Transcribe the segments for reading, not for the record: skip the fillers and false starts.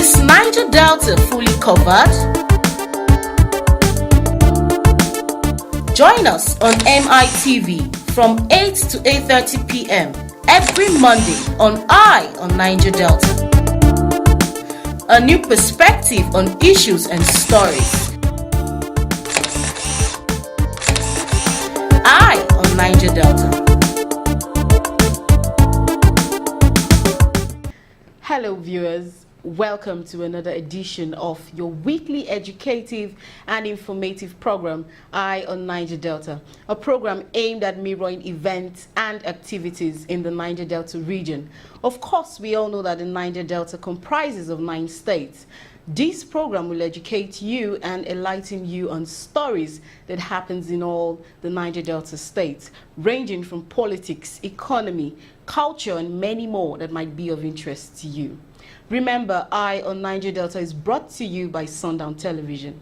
Is Niger Delta fully covered? Join us on MITV from 8 to 8:30 p.m. every Monday on Eye on Niger Delta. A new perspective on issues and stories. Eye on Niger Delta. Hello viewers, welcome to another edition of your weekly educative and informative program, Eye on Niger Delta, a program aimed at mirroring events and activities in the Niger Delta region. Of course, we all know that the Niger Delta comprises of 9 states. This program will educate you and enlighten you on stories that happens in all the Niger Delta states, ranging from politics, economy, culture, and many more that might be of interest to you. Remember, Eye on Niger Delta is brought to you by Sundown Television.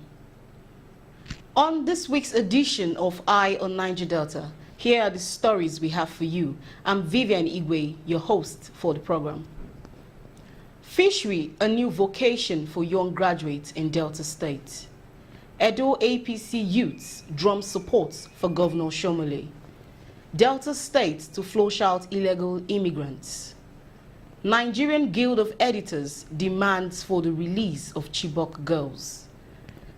On this week's edition of Eye on Niger Delta, here are the stories we have for you. I'm Vivian Igwe, your host for the program. Fishery, a new vocation for young graduates in Delta State. Edo APC youths drum support for Governor Shomole. Delta State to flush out illegal immigrants. Nigerian Guild of Editors demands for the release of Chibok girls.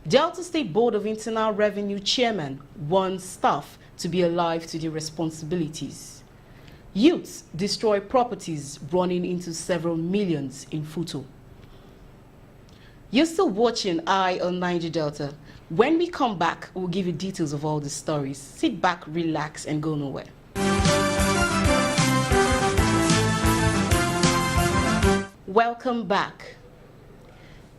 Delta State Board of Internal Revenue Chairman warns staff to be alive to their responsibilities. Youths destroy properties running into several millions in Futo. You're still watching Eye on Niger Delta. When we come back, we'll give you details of all the stories. Sit back, relax, and go nowhere. Welcome back.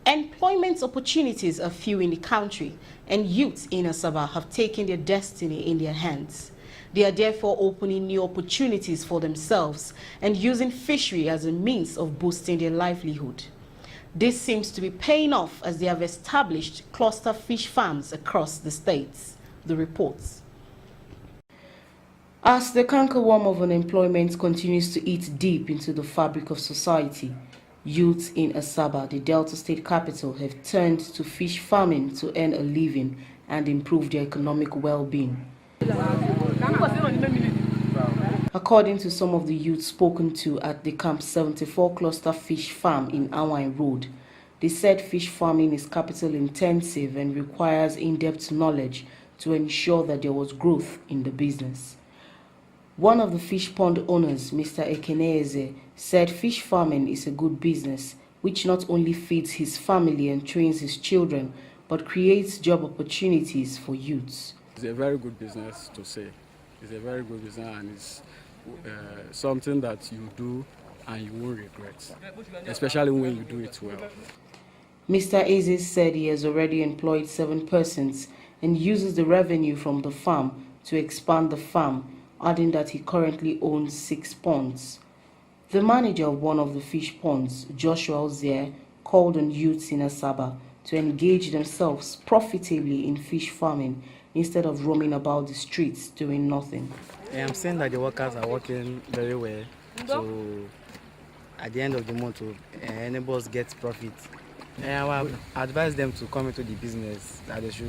Employment opportunities are few in the country, and youths in Asaba have taken their destiny in their hands. They are therefore opening new opportunities for themselves and using fishery as a means of boosting their livelihood. This seems to be paying off as they have established cluster fish farms across the states. The reports. As the cankerworm of unemployment continues to eat deep into the fabric of society, youths in Asaba, the Delta State capital, have turned to fish farming to earn a living and improve their economic well-being. According to some of the youths spoken to at the Camp 74 Cluster Fish Farm in Awain Road, they said fish farming is capital intensive and requires in-depth knowledge to ensure that there was growth in the business. One of the fish pond owners, Mr. Ekeneze, said fish farming is a good business which not only feeds his family and trains his children, but creates job opportunities for youths. It's a very good business to say. It's a very good business, and it's something that you do and you won't regret, especially when you do it well. Mr. Eze said he has already employed 7 persons and uses the revenue from the farm to expand the farm, adding that he currently owns 6 ponds. The manager of one of the fish ponds, Joshua Ozier, called on youths in Asaba to engage themselves profitably in fish farming instead of roaming about the streets doing nothing. I'm saying that the workers are working very well, so at the end of the month, any boss gets profit. I will advise them to come into the business, that they should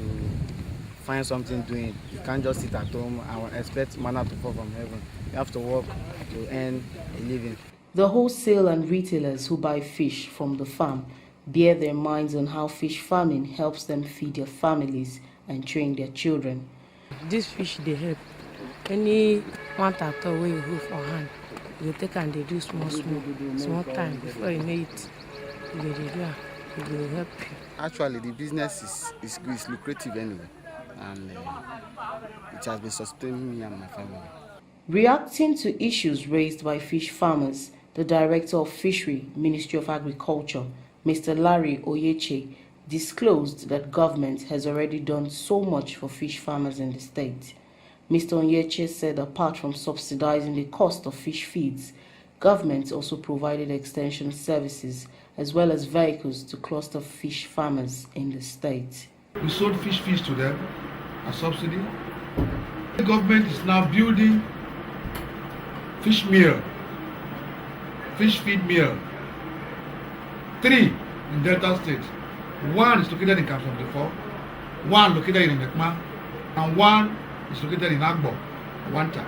find something doing. You can't just sit at home and expect manna to fall from heaven. You have to work to earn a living. The wholesale and retailers who buy fish from the farm bear their minds on how fish farming helps them feed their families and train their children. This fish they help. Any one at all where you go for hand, you take and they do small time before you know it. They will help you. Actually, the business is lucrative anyway, and it has been sustaining me and my family. Reacting to issues raised by fish farmers, the Director of Fishery, Ministry of Agriculture, Mr. Larry Oyeche, disclosed that government has already done so much for fish farmers in the state. Mr. Onyeche said apart from subsidizing the cost of fish feeds, government also provided extension services as well as vehicles to cluster fish farmers in the state. We sold fish feeds to them as subsidy. The government is now building fish meal, fish feed meal. 3, in Delta State. One is located in Camp 74, one located in Mekma, and one is located in Agbo, Wanta.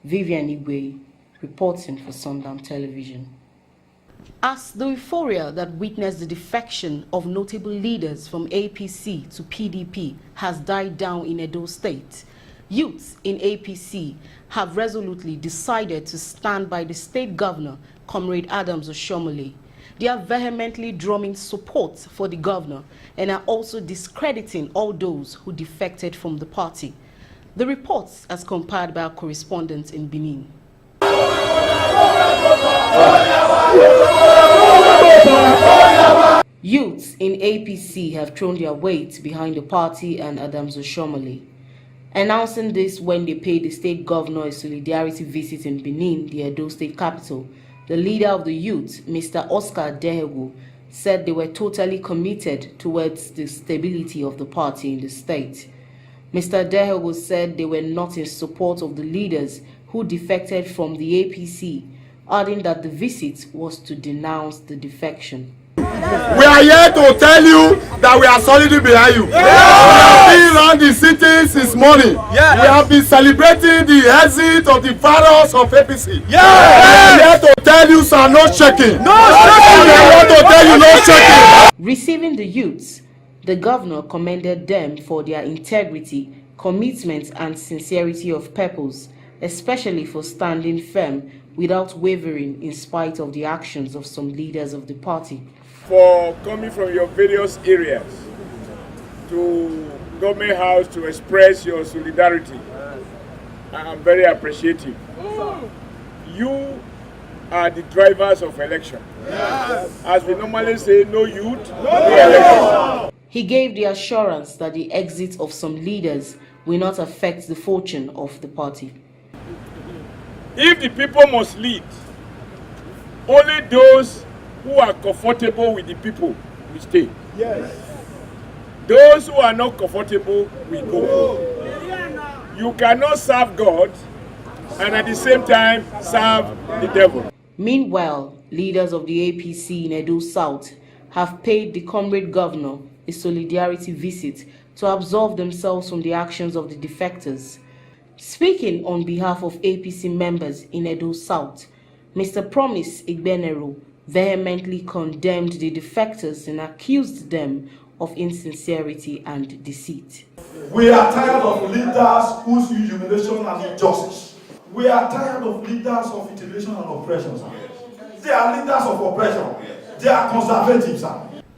Vivian Igwe, reporting for Sundown Television. As the euphoria that witnessed the defection of notable leaders from APC to PDP has died down in Edo State, youths in APC have resolutely decided to stand by the state governor, Comrade Adams Oshomole. They are vehemently drumming support for the governor and are also discrediting all those who defected from the party. The reports as compiled by our correspondents in Benin. Youths in APC have thrown their weight behind the party and Adams Oshomole, announcing this when they paid the state governor a solidarity visit in Benin, the Edo State capital. The leader of the youth, Mr. Oscar Dehego, said they were totally committed towards the stability of the party in the state. Mr. Dehego said they were not in support of the leaders who defected from the APC, adding that the visit was to denounce the defection. We are here to tell you that we are solidly behind you. We have been around the city since morning. We have been celebrating the exit of the pharaohs of APC. We are here to tell you, sir, no shaking. We are here to tell you, no shaking. Receiving the youths, the governor commended them for their integrity, commitment, and sincerity of purpose, especially for standing firm without wavering in spite of the actions of some leaders of the party. For coming from your various areas to Government House to express your solidarity. I'm very appreciative. You are the drivers of election. As we normally say, no youth, no election. He gave the assurance that the exit of some leaders will not affect the fortune of the party. If the people must lead, only those who are comfortable with the people will stay. Yes. Those who are not comfortable will go. You cannot serve God and at the same time serve the devil. Meanwhile, leaders of the APC in Edo South have paid the comrade governor a solidarity visit to absolve themselves from the actions of the defectors. Speaking on behalf of APC members in Edo South, Mr. Promise Igbenero vehemently condemned the defectors and accused them of insincerity and deceit. We are tired of leaders whose humiliation and injustice. We are tired of leaders of intimidation and oppression. They are leaders of oppression. They are conservatives.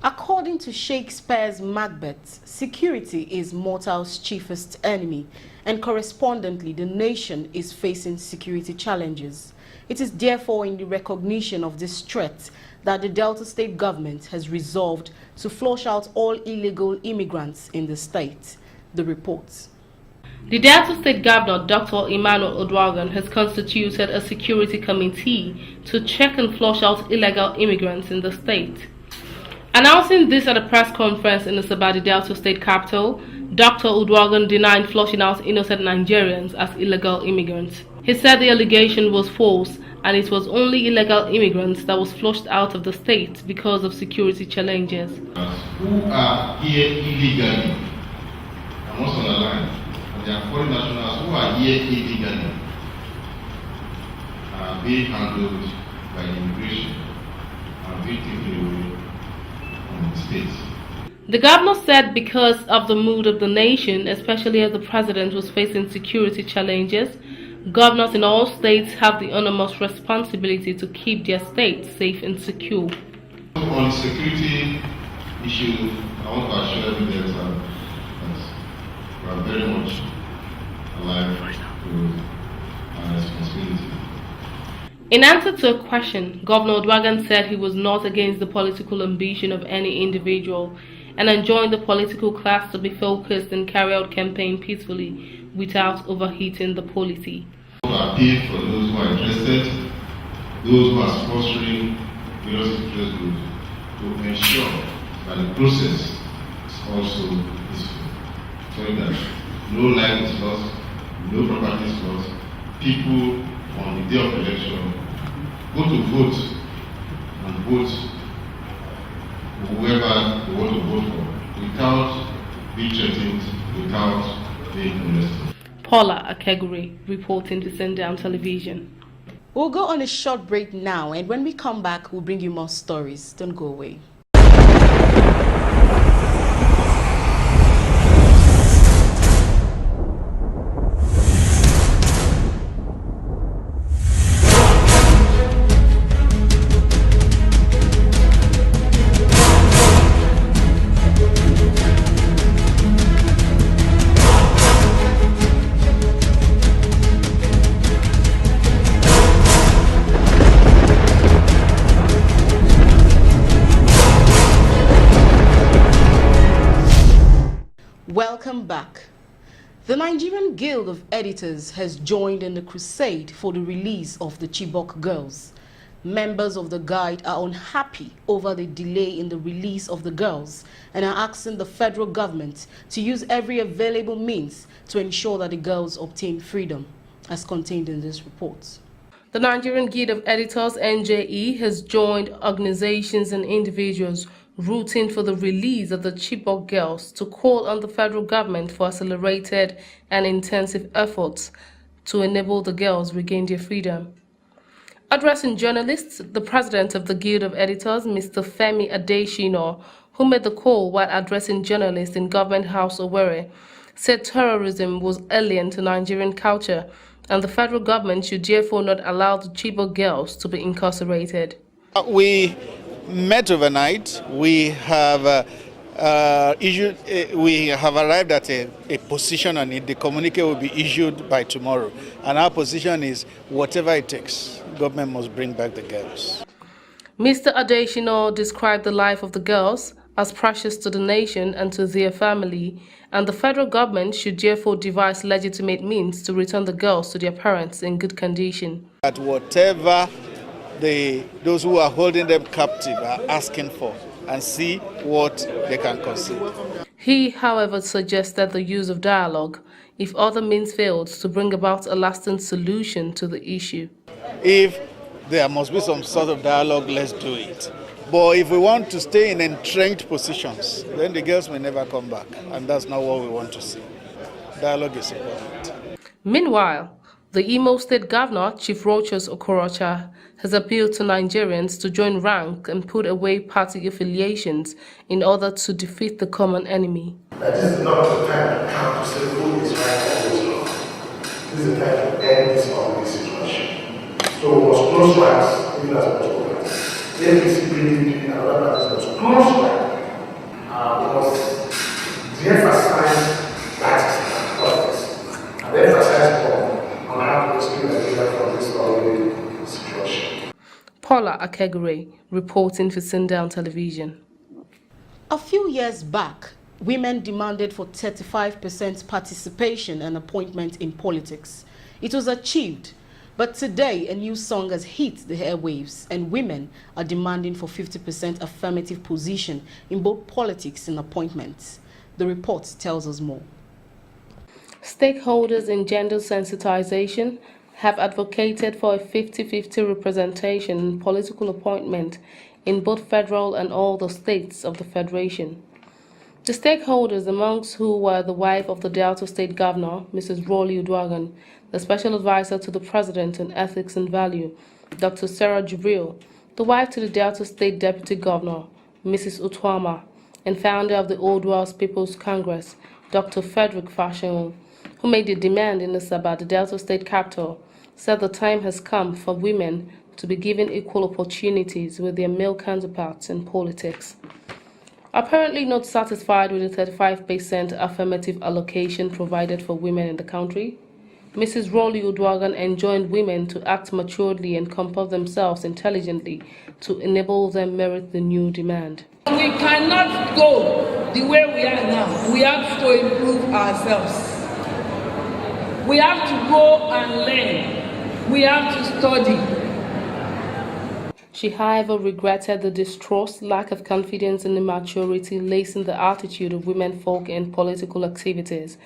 According to Shakespeare's Macbeth, security is mortal's chiefest enemy, and correspondingly, the nation is facing security challenges. It is therefore in the recognition of this threat that the Delta State government has resolved to flush out all illegal immigrants in the state. The reports. The Delta State Governor, Dr. Emmanuel Odwagan, has constituted a security committee to check and flush out illegal immigrants in the state. Announcing this at a press conference in the Sabadi Delta State capital, Dr. Odwagan denied flushing out innocent Nigerians as illegal immigrants. He said the allegation was false and it was only illegal immigrants that was flushed out of the state because of security challenges. Who are here illegally, I must underline, and they are foreign nationals who are here illegally are being handled by immigration and being taken away from the state. The governor said because of the mood of the nation, especially as the president was facing security challenges, governors in all states have the enormous responsibility to keep their states safe and secure. On the security issue, I want to assure you that we are very much alive to our responsibility. In answer to a question, Governor Odwagan said he was not against the political ambition of any individual and enjoined the political class to be focused and carry out campaign peacefully without overheating the polity. I appeal for those who are interested, those who are sponsoring various interest groups, to ensure that the process is also peaceful, so that no life is lost, no property is lost. People on the day of election go to vote and vote without being threatened, without being molested. Paula Akegure reporting to Sundown Television. We'll go on a short break now, and when we come back, we'll bring you more stories. Don't go away. Welcome back. The Nigerian Guild of Editors has joined in the crusade for the release of the Chibok girls. Members of the Guild are unhappy over the delay in the release of the girls and are asking the federal government to use every available means to ensure that the girls obtain freedom, as contained in this report. The Nigerian Guild of Editors, NJE, has joined organizations and individuals rooting for the release of the Chibok girls to call on the federal government for accelerated and intensive efforts to enable the girls regain their freedom. Addressing journalists, the president of the Guild of Editors, Mr. Femi Adeshino, who made the call while addressing journalists in Government House Owerri, said terrorism was alien to Nigerian culture and the federal government should therefore not allow the Chibok girls to be incarcerated. We met overnight. We have arrived at a position on it. The communique will be issued by tomorrow. And our position is whatever it takes, government must bring back the girls. Mr. Adeshino described the life of the girls as precious to the nation and to their family, and the federal government should therefore devise legitimate means to return the girls to their parents in good condition. At whatever those who are holding them captive are asking for, and see what they can concede. He, however, suggested the use of dialogue if other means failed to bring about a lasting solution to the issue. If there must be some sort of dialogue, let's do it. But if we want to stay in entrenched positions, then the girls may never come back, and that's not what we want to see. Dialogue is important. Meanwhile, the Imo State Governor, Chief Rochas Okorocha, has appealed to Nigerians to join rank and put away party affiliations in order to defeat the common enemy. That this is not the time to come to say who is right or who is wrong. This is the time to end this ugly situation. So we must close ranks, even as much as APC, PDP, and other parties must close ranks. We must de-emphasize that politics and emphasize more on how to rescue Nigeria from this ugly situation. Paula Akegure, reporting for Sundown Television. A few years back, women demanded for 35% participation and appointment in politics. It was achieved, but today a new song has hit the airwaves and women are demanding for 50% affirmative position in both politics and appointments. The report tells us more. Stakeholders in gender sensitization have advocated for a 50-50 representation in political appointment in both federal and all the states of the Federation. The stakeholders, amongst who were the wife of the Delta State Governor, Mrs. Rolly Udwagan, the Special Advisor to the President on Ethics and Value, Dr. Sarah Jibril, the wife to the Delta State Deputy Governor, Mrs. Utwama, and founder of the Old Wells People's Congress, Dr. Frederick Fashion, who made the demand in Asaba, the Delta State capital, said the time has come for women to be given equal opportunities with their male counterparts in politics. Apparently not satisfied with the 35% affirmative allocation provided for women in the country, Mrs. Rolly Udwagan enjoined women to act maturely and comport themselves intelligently to enable them merit the new demand. We cannot go the way we are now. We have to improve ourselves. We have to go and learn. We have to study. She, however, regretted the distrust, lack of confidence, and immaturity lacing the attitude of women folk in political activities,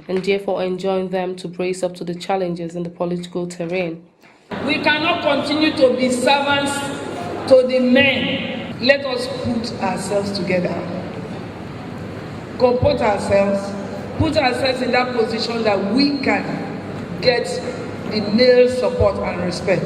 and therefore enjoined them to brace up to the challenges in the political terrain. We cannot continue to be servants to the men. Let us put ourselves together. comport ourselves, put ourselves in that position that we can get the male support and respect.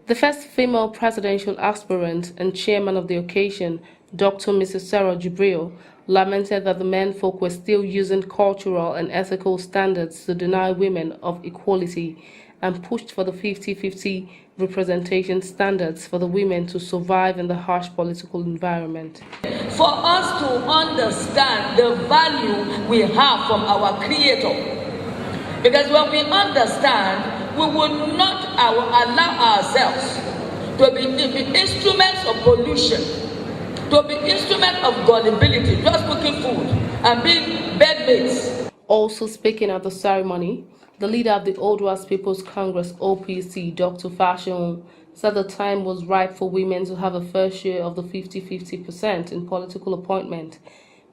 The first female presidential aspirant and chairman of the occasion, Dr. Mrs. Sarah Jibril, lamented that the menfolk were still using cultural and ethical standards to deny women of equality and pushed for the 50-50 representation standards for the women to survive in the harsh political environment. For us to understand the value we have from our Creator, because when we understand, we will not allow ourselves to be instruments of pollution, to be instruments of gullibility, just cooking food and being bedmates. Also speaking at the ceremony, the leader of the Oduas People's Congress OPC, Dr. Fashion, said the time was right for women to have a fair share of the 50-50% in political appointment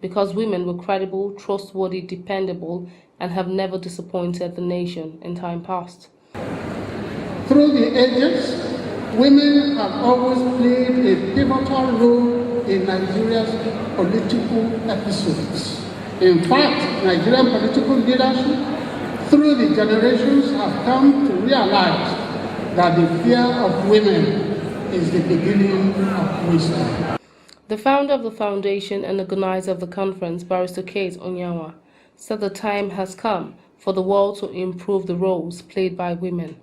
because women were credible, trustworthy, dependable, and have never disappointed the nation in time past. Through the ages, women have always played a pivotal role in Nigeria's political episodes. In fact, Nigerian political leadership through the generations have come to realize that the fear of women is the beginning of wisdom. The founder of the foundation and organizer of the conference, Barrister Kate Onyawa, said the time has come for the world to improve the roles played by women.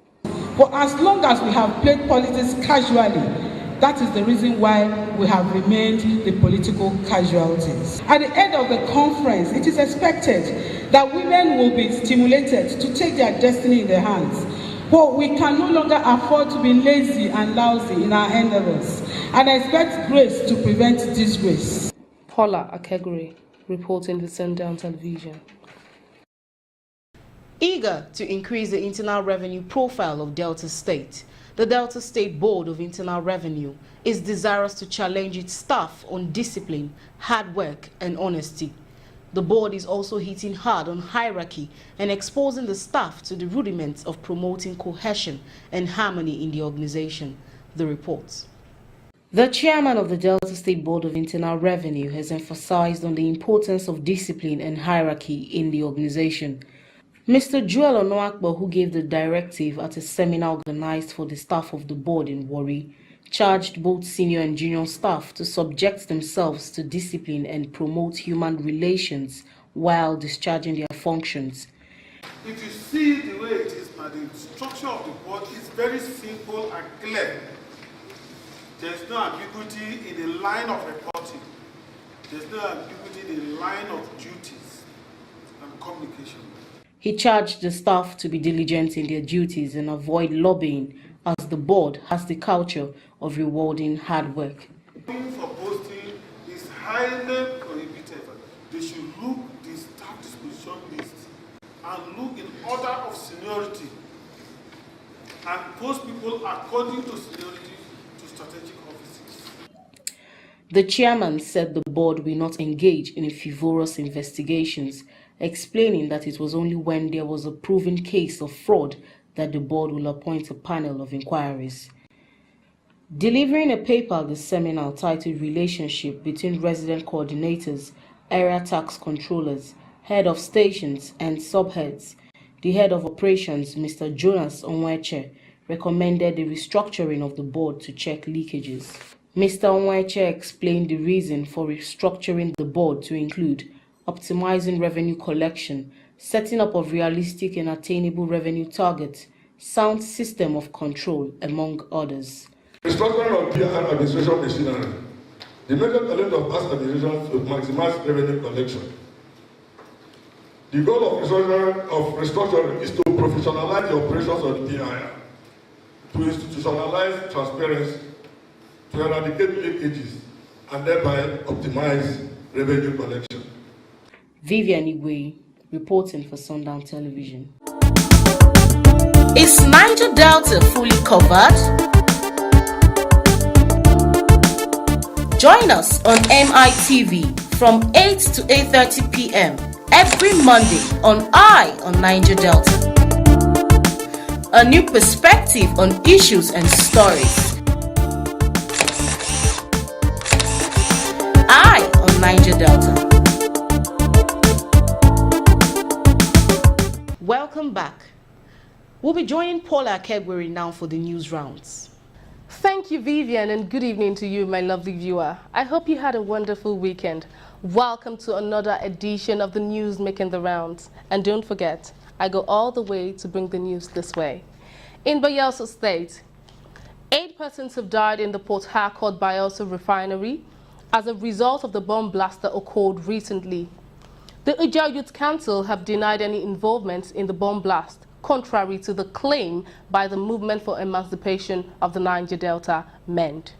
For as long as we have played politics casually, that is the reason why we have remained the political casualties. At the end of the conference, it is expected that women will be stimulated to take their destiny in their hands. But we can no longer afford to be lazy and lousy in our endeavors, and I expect grace to prevent disgrace. Paula Akegure, reporting to Sundown Television. Eager to increase the internal revenue profile of Delta State, the Delta State Board of Internal Revenue is desirous to challenge its staff on discipline, hard work, and honesty. The board is also hitting hard on hierarchy and exposing the staff to the rudiments of promoting cohesion and harmony in the organization. The report. The chairman of the Delta State Board of Internal Revenue has emphasized on the importance of discipline and hierarchy in the organization. Mr. Joel Onoakbo, who gave the directive at a seminar organized for the staff of the board in Warri, charged both senior and junior staff to subject themselves to discipline and promote human relations while discharging their functions. If you see the way it is now, the structure of the board is very simple and clear. There is no ambiguity in the line of reporting. There is no ambiguity in the line of duties and communication. He charged the staff to be diligent in their duties and avoid lobbying, as the board has the culture of rewarding hard work. For posting is highly prohibited. They should look the staff disposition list and look in order of seniority and post people according to seniority to strategic offices. The chairman said the board will not engage in frivolous investigations, explaining that it was only when there was a proven case of fraud that the board will appoint a panel of inquiries. Delivering a paper at the seminar titled Relationship Between Resident Coordinators, Area Tax Controllers, Head of Stations and Subheads, the Head of Operations, Mr. Jonas Onweche, recommended the restructuring of the board to check leakages. Mr. Onweche explained the reason for restructuring the board to include optimizing revenue collection, setting up of realistic and attainable revenue targets, sound system of control, among others. Restructuring of PR administration machinery. The major challenge of past administration to maximize revenue collection. The goal of restructuring is to professionalize the operations of the PIR, to institutionalize transparency, to eradicate leakages, and thereby optimize revenue collection. Vivian Igwe, reporting for Sundown Television. Is Niger Delta fully covered? Join us on MITV from 8 to 8:30 p.m. every Monday on Eye on Niger Delta. A new perspective on issues and stories. Eye on Niger Delta. Welcome back. We'll be joining Paula Kegweri now for the news rounds. Thank you, Vivian, and good evening to you, my lovely viewer. I hope you had a wonderful weekend. Welcome to another edition of the news making the rounds. And don't forget, I go all the way to bring the news this way. In Bayelsa State, 8 persons have died in the Port Harcourt Bayelsa refinery as a result of the bomb blast that occurred recently. The Ijao Youth Council have denied any involvement in the bomb blast, contrary to the claim by the Movement for Emancipation of the Niger Delta, MEND.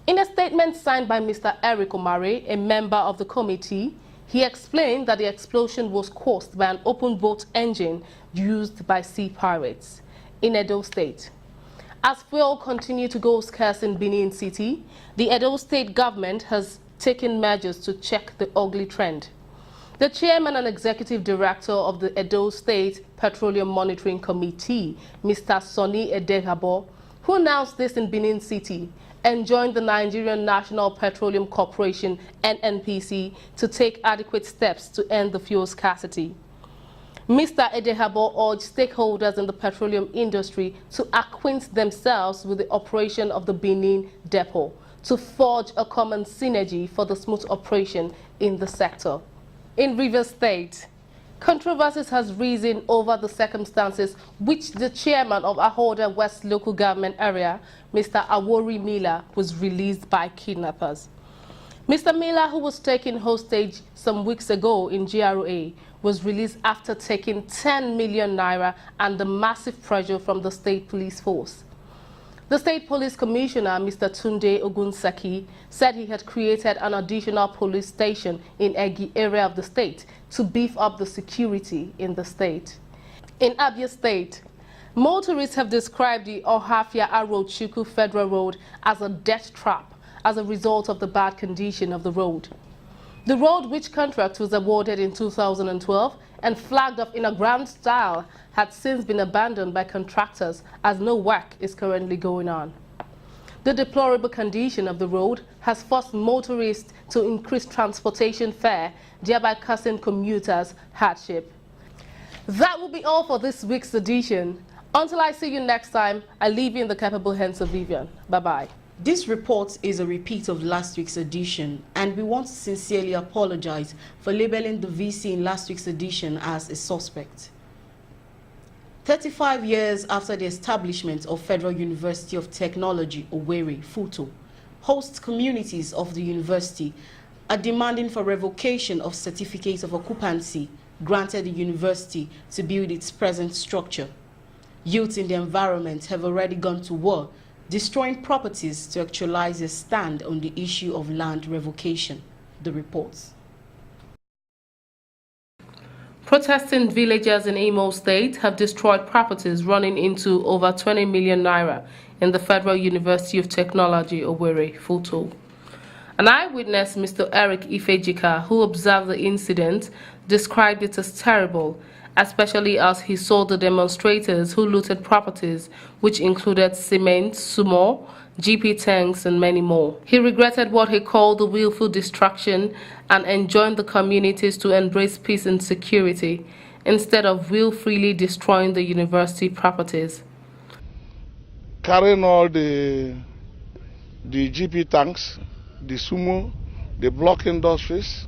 In a statement signed by Mr. Eric Omare, a member of the committee, he explained that the explosion was caused by an open boat engine used by sea pirates in Edo State. As fuel continued to go scarce in Benin City, the Edo State government has taken measures to check the ugly trend. The chairman and executive director of the Edo State Petroleum Monitoring Committee, Mr. Sonny Edegabo, who announced this in Benin City, enjoined the Nigerian National Petroleum Corporation, NNPC, to take adequate steps to end the fuel scarcity. Mr. Edegabo urged stakeholders in the petroleum industry to acquaint themselves with the operation of the Benin depot to forge a common synergy for the smooth operation in the sector. In Rivers State, controversies has risen over the circumstances which the chairman of Ahoda West local government area, Mr. Awori Miller, was released by kidnappers. Mr. Miller, who was taken hostage some weeks ago in GRA, was released after taking 10 million naira and the massive pressure from the state police force. The State Police Commissioner, Mr. Tunde Ogunsaki, said he had created an additional police station in Egi area of the state to beef up the security in the state. In Abia State, motorists have described the Ohafia Arochuku Federal Road as a death trap as a result of the bad condition of the road. The road, which contract was awarded in 2012 and flagged off in a grand style, had since been abandoned by contractors as no work is currently going on. The deplorable condition of the road has forced motorists to increase transportation fare, thereby causing commuters hardship. That will be all for this week's edition. Until I see you next time, I leave you in the capable hands of Vivian. Bye-bye. This report is a repeat of last week's edition, and we want to sincerely apologize for labeling the VC in last week's edition as a suspect. 35 years after the establishment of Federal University of Technology, Owerri, FUTO, host communities of the university are demanding for revocation of certificates of occupancy granted the university to build its present structure. Youths in the environment have already gone to war, destroying properties to actualize a stand on the issue of land revocation. The reports. Protesting villagers in Imo State have destroyed properties running into over 20 million naira in the Federal University of Technology, Owerri, FUTO. An eyewitness, Mr. Eric Ifejika, who observed the incident, described it as terrible, especially as he saw the demonstrators who looted properties, which included cement, sumo, GP tanks, and many more. He regretted what he called the willful destruction and enjoined the communities to embrace peace and security instead of willfully destroying the university properties. Carrying all the GP tanks, the sumo, the block industries.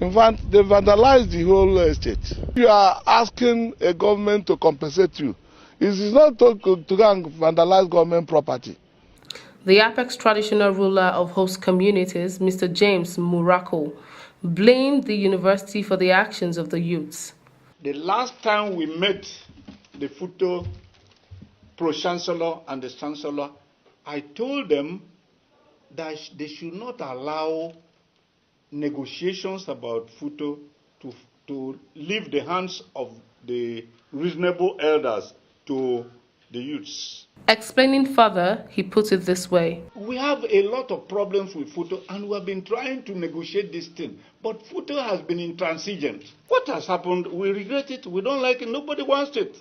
In fact, they vandalized the whole estate. You are asking a government to compensate you. It is not to go and vandalize government property. The Apex traditional ruler of host communities, Mr. James Murako, blamed the university for the actions of the youths. The last time we met the FUTO pro-chancellor and the chancellor, I told them that they should not allow negotiations about FUTO to leave the hands of the reasonable elders to the youths. Explaining further, he put it this way. We have a lot of problems with FUTO, and we have been trying to negotiate this thing, but FUTO has been intransigent. What has happened, we regret it, we don't like it, nobody wants it.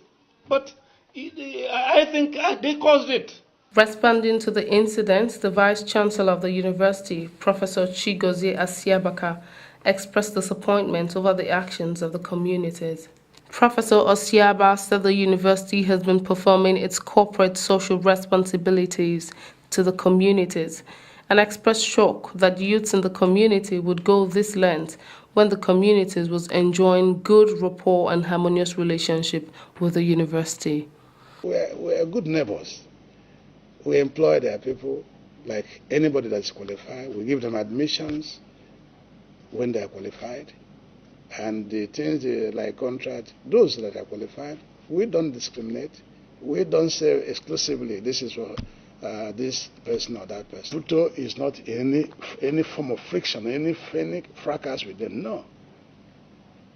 But I think they caused it. Responding to the incident, the Vice-Chancellor of the university, Professor Chigozie Asiabaka, expressed disappointment over the actions of the communities. Professor Osiaba said the university has been performing its corporate social responsibilities to the communities and expressed shock that youths in the community would go this length when the communities was enjoying good rapport and harmonious relationship with the university. We're good neighbors. We employ their people like anybody that's qualified. We give them admissions when they are qualified. And the things like contract, those that are qualified, we don't discriminate. We don't say exclusively this is for this person or that person. Futo is not any form of friction, any fracas with them. No.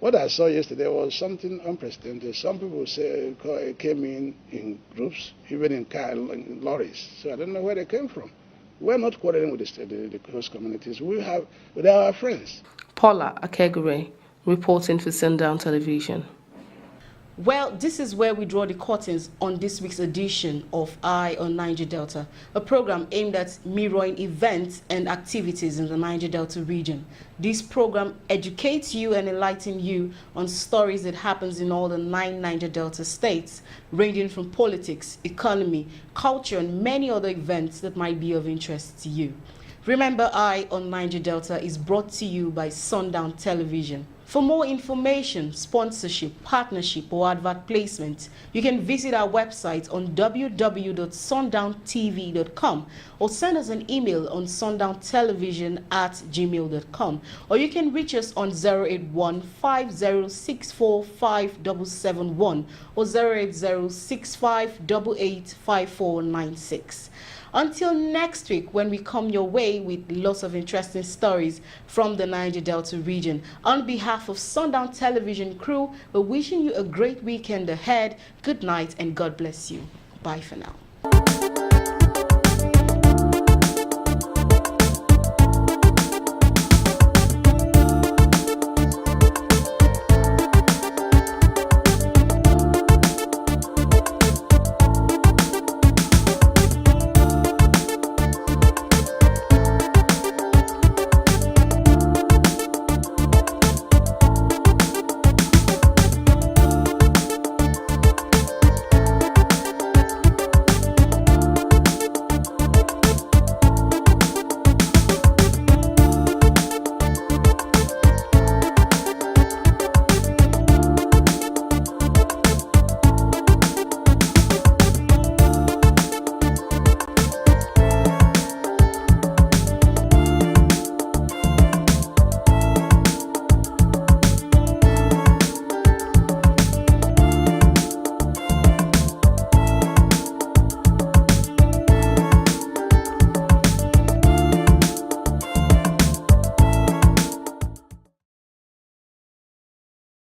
What I saw yesterday was something unprecedented. Some people came in groups, even in lorries. So I don't know where they came from. We're not quarreling with the host communities. They are our friends. Paula Akegure, reporting for Sundown Television. Well, this is where we draw the curtains on this week's edition of Eye on Niger Delta, a program aimed at mirroring events and activities in the Niger Delta region. This program educates you and enlightens you on stories that happens in all the 9 Niger Delta states, ranging from politics, economy, culture, and many other events that might be of interest to you. Remember, Eye on Niger Delta is brought to you by Sundown Television. For more information, sponsorship, partnership, or advert placement, you can visit our website on www.sundowntv.com or send us an email on sundowntelevision@gmail.com, or you can reach us on 081-5064-5771 or 080-6588-5496. Until next week, when we come your way with lots of interesting stories from the Niger Delta region, on behalf of Sundown Television crew, we're wishing you a great weekend ahead. Good night and God bless you. Bye for now.